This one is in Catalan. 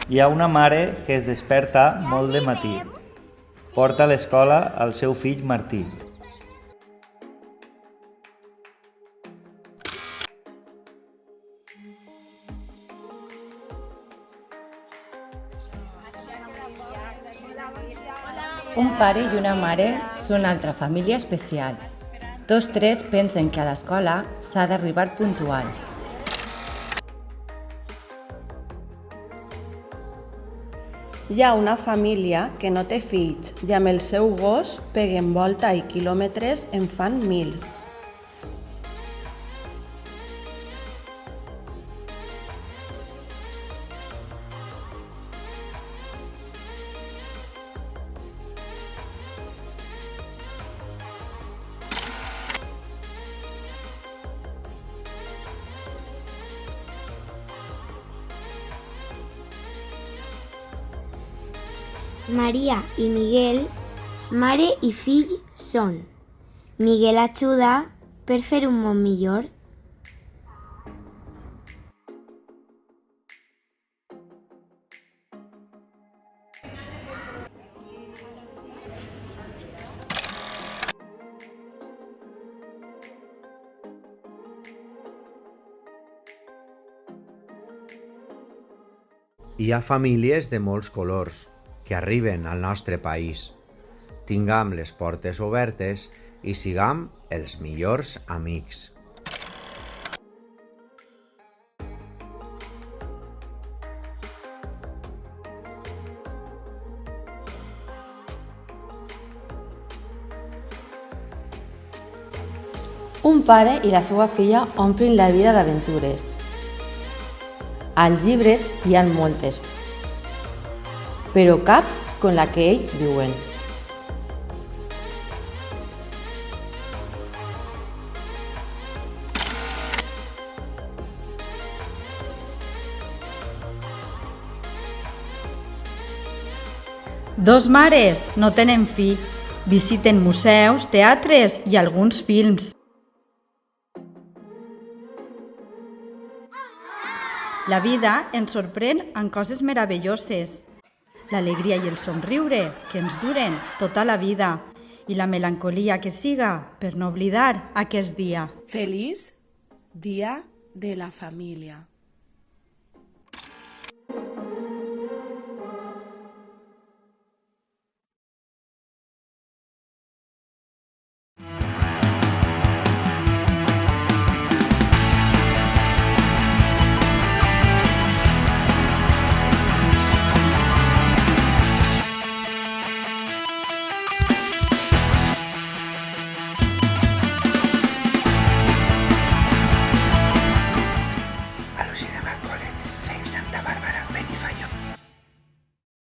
Hi ha una mare que es desperta molt de matí. Porta a l'escola el seu fill Martí. Un pare i una mare són una altra família especial. Tots tres pensen que a l'escola s'ha d'arribar puntual. Hi ha una família que no té fills i amb el seu gos peguen volta i quilòmetres en fan 1000. Maria i Miguel, mare i fill són. Miguel ajuda per fer un món millor. Hi ha famílies de molts colors que arriben al nostre país. Tinguem les portes obertes i siguem els millors amics. Un pare i la seva filla omplin la vida d'aventures. Als llibres hi ha moltes, però cap com la que ells viuen. Dos mares no tenen fill, visiten museus, teatres i alguns films. La vida ens sorprèn amb coses meravelloses. L'alegria i el somriure que ens duren tota la vida i la melancolia que siga per no oblidar aquest dia. Feliç Dia de la Família.